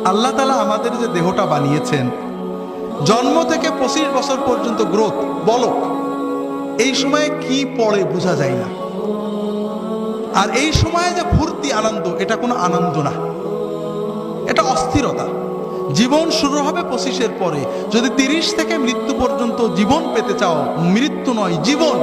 আল্লাহ তাআলা আমাদের যে দেহটা বানিয়েছেন, জন্ম থেকে 25 বছর পর্যন্ত গ্রোথ বলক, এই সময়ে কি পড়ে বোঝা যায় না। আর এই সময়ে যে ফুর্তি আনন্দ, এটা কোনো আনন্দ না, এটা অস্থিরতা। জীবন শুরু হবে 25-এর পরে। যদি 30 থেকে মৃত্যু পর্যন্ত জীবন পেতে চাও, মৃত্যু নয় জীবন,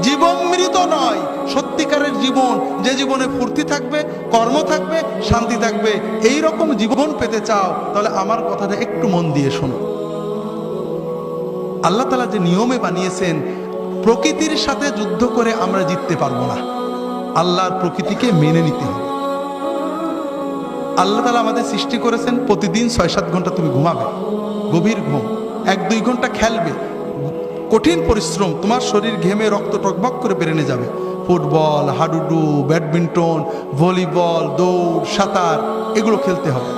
জীবন মৃত নয়, সত্যিকারের জীবন, যে জীবনে ফুর্তি থাকবে, কর্ম থাকবে, শান্তি থাকবে, এই রকম জীবন পেতে চাও, তাহলে আমার কথাটা একটু মন দিয়ে শোনো। আল্লাহ তাআলা যে নিয়মে বানিয়েছেন, প্রকৃতির সাথে যুদ্ধ করে আমরা জিততে পারবো না, আল্লাহর প্রকৃতিকে মেনে নিতে হবে। আল্লাহ তাআলা আমাদের সৃষ্টি করেছেন, প্রতিদিন 6-7 ঘন্টা তুমি ঘুমাবে, গভীর ঘুম, 1-2 ঘন্টা খেলবে, কঠিন পরিশ্রম, তোমার শরীর ঘেমে রক্ত টকবক করে বেরেনে যাবে। ফুটবল, হাডুডু, ব্যাডমিন্টন, ভলিবল, দৌড়, সাঁতার, এগুলো খেলতে হবে।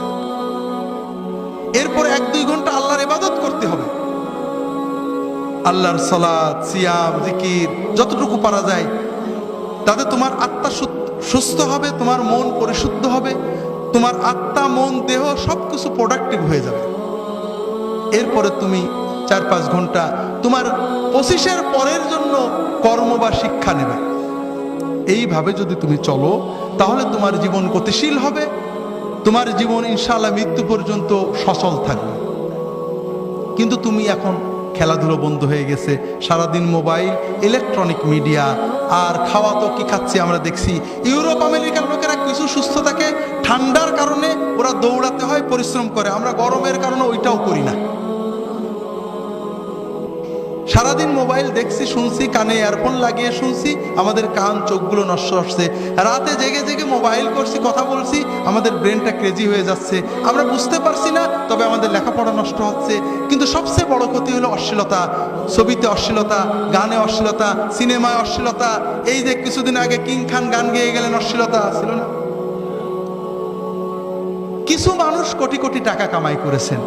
এরপর 1-2 ঘন্টা আল্লাহর ইবাদত করতে হবে, আল্লাহর সালাত, সিয়াম, জিকির, যতটুকু পারা যায়। তাতে তোমার আত্মা সুস্থ হবে, তোমার মন পরিশুদ্ধ হবে, তোমার আত্মা, মন, দেহ সবকিছু প্রোডাক্টিভ হয়ে যাবে। এরপরে তুমি 4-5 ঘন্টা তোমার 25-এর পরের জন্য কর্ম বা শিক্ষা নেবে। এইভাবে যদি তুমি চলো, তাহলে তোমার জীবন গতিশীল হবে, তোমার জীবন ইনশাআল্লাহ মৃত্যু পর্যন্ত সচল থাকবে। কিন্তু তুমি এখন খেলাধুলো বন্ধ হয়ে গেছে, সারাদিন মোবাইল, ইলেকট্রনিক মিডিয়া, আর খাওয়া তো কি খাচ্ছি আমরা দেখছি। ইউরোপ আমেরিকার লোকেরা কিছু সুস্থ থাকে, ঠান্ডার কারণে ওরা দৌড়াতে হয়, পরিশ্রম করে, আমরা গরমের কারণে ওইটাও করি না। সারাদিন মোবাইল দেখছি, শুনছি, কানে ইয়ারফোন লাগিয়ে শুনছি, আমাদের কান চোখগুলো নষ্ট হচ্ছে। রাতে জেগে জেগে মোবাইল করছি, কথা বলছি, আমাদের ব্রেনটা ক্রেজি হয়ে যাচ্ছে, আমরা বুঝতে পারছি না, তবে আমাদের লেখাপড়া নষ্ট হচ্ছে। কিন্তু সবচেয়ে বড় ক্ষতি হলো অশ্লীলতা, ছবিতে অশ্লীলতা, গানে অশ্লীলতা, সিনেমায় অশ্লীলতা। এই যে কিছুদিন আগে কিং খান গান গেয়ে গেলেন, অশ্লীলতা ছিল না? কিছু মানুষ কোটি কোটি টাকা কামাই করেছেন,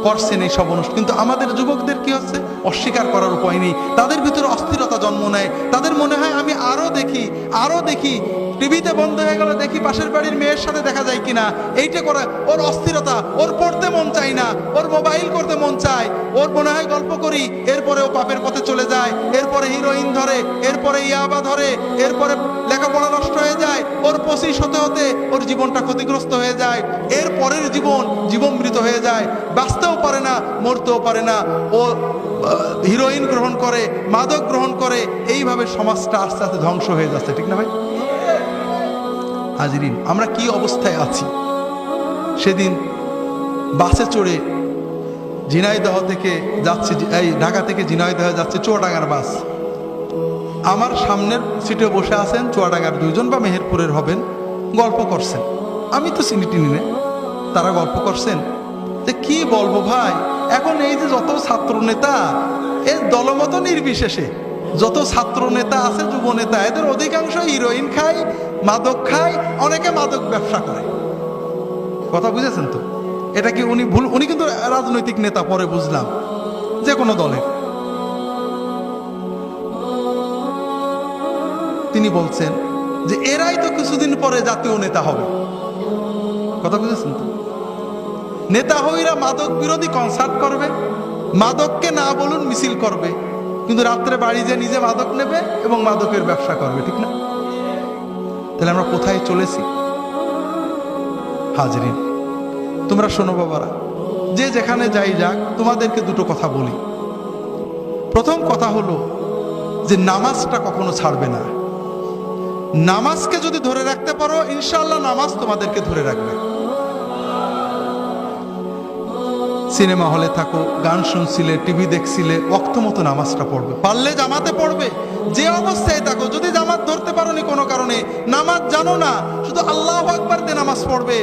করছেন এই সব অনুষ্ঠান, কিন্তু আমাদের যুবকদের কি হচ্ছে, অস্বীকার করার উপায় নেই। তাদের ভিতরে অস্থিরতা জন্ম নেয়, তাদের মনে হয় আমি আরো দেখি, আরো দেখি, টিভিতে বন্ধ হয়ে গেল, দেখি পাশের বাড়ির মেয়ের সাথে দেখা যায় কিনা, এইটা করে ওর অস্থিরতা, ওর পড়তে মন চায় না, ওর মোবাইল করতে মন চায়, ওর মনে হয় গল্প করি, এরপরে ও পাপের পথে চলে যায়, এরপরে হিরোইন ধরে, এরপরে ইয়াবা ধরে, এরপরে লেখাপড়া নষ্ট হয়ে যায়, ওর 25 হতে হতে ওর জীবনটা ক্ষতিগ্রস্ত হয়ে যায়, এর পরের জীবন মৃত হয়ে যায়, বাঁচতেও পারে না, মরতেও পারে না, ও হিরোইন গ্রহণ করে, মাদক গ্রহণ করে, এইভাবে সমাজটা আস্তে আস্তে ধ্বংস হয়ে যাচ্ছে, ঠিক না ভাই? হাজিরিন, আমরা কি অবস্থায় আছি। সেদিন বাসে চড়ে ঝিনাইদহ থেকে যাচ্ছি, এই ঢাকা থেকে ঝিনাইদহ যাচ্ছে চুয়াডাঙ্গার বাস। আমার সামনের সিটে বসে আছেন চুয়াডাঙ্গার 2 জন বা মেহেরপুরের হবেন, গল্প করছেন। আমি তো চিনি টিনি না, তারা গল্প করছেন যে কি বলবো ভাই, এখন এই যে যত ছাত্র নেতা, এই দলমত নির্বিশেষে যত ছাত্র নেতা আছে, যুব নেতা, এদের অধিকাংশ হিরোইন খায়, মাদক খায়, অনেকে মাদক ব্যবসা করে। কথা বুঝেছেন তো? এটা কি উনি ভুল? উনি কিন্তু রাজনৈতিক নেতা, পরে বুঝলাম, যে কোনো দলের। তিনি বলছেন যে এরাই তো কিছুদিন পরে জাতীয় নেতা হবে। কথা বুঝেছেন তো? নেতা হইরা মাদক বিরোধী কনসার্ট করবে, মাদককে না বলুন মিছিল করবে, কিন্তু রাত্রে বাড়ি যে নিজে মাদক নেবে এবং মাদকের ব্যবসা করবে, ঠিক না? তাহলে আমরা কোথায় চলেছি? হাজিরিন, তোমরা শোনো বাবারা, যে যেখানে যাই যাক, তোমাদেরকে দুটো কথা বলি। প্রথম কথা হলো যে নামাজটা কখনো ছাড়বে না। নামাজকে যদি ধরে রাখতে পারো, ইনশাআল্লাহ নামাজ তোমাদেরকে ধরে রাখবে। সিনেমা হলে থাকো, গান শুনছিলে, টিভি দেখছিলে, ওয়াক্ত মতো নামাজটা পড়বে, পারলে জামাতে পড়বে। যে অবস্থায় থাকো, যদি জামাত ধরতে পারো নি কোনো কারণে, নামাজ জানো না, শুধু আল্লাহু আকবার দিয়ে নামাজ পড়বে।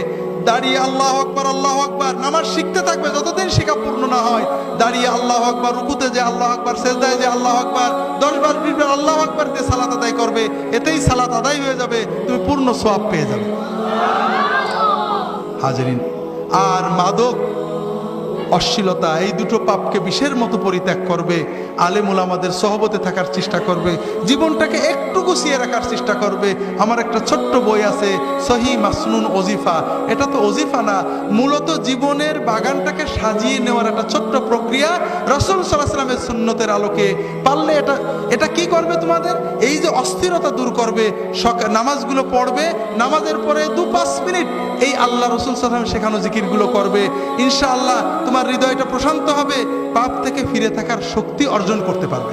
দাঁড়িয়ে আল্লাহু আকবার, আল্লাহু আকবার, নামাজ শিখতে থাকবে যতদিন শিখা পূর্ণ না হয়। দাঁড়িয়ে আল্লাহু আকবার, রুকুতে যে আল্লাহু আকবার, সেজদায় যে আল্লাহু আকবার, 10 বার 20 বার আল্লাহু আকবার দিয়ে সালাত আদায় করবে। এতেই সালাত আদায় হয়ে যাবে, তুমি পূর্ণ সওয়াব পেয়ে যাবে। হাজিরিন, আর মাদক অশ্লীলতা, এই দুটো পাপকে বিষের মতো পরিত্যাগ করবে, আলেম ওলামাদের সহবতে থাকার চেষ্টা করবে, জীবনটাকে একটু গুছিয়ে রাখার চেষ্টা করবে। আমার একটা ছোট্ট বই আছে সহি মাসনুন ওজিফা, এটা তো ওজিফা না, মূলত জীবনের বাগানটাকে সাজিয়ে নেওয়ার একটা ছোট্ট প্রক্রিয়া রাসূল সাল্লাল্লাহু আলাইহি ওয়াসাল্লামের সুন্নতের আলোকে। পারলে এটা কি করবে, তোমাদের এই যে অস্থিরতা দূর করবে। নামাজগুলো পড়বে, নামাজের পরে 2-5 মিনিট এই আল্লাহ রাসূল সাল্লাল্লাহু আলাইহি ওয়াসাল্লাম শেখানো জিকিরগুলো করবে। ইনশাআল্লাহ তোমার হৃদয়টা প্রশান্ত হবে, পাপ থেকে ফিরে থাকার শক্তি অর্জন করতে পারবে।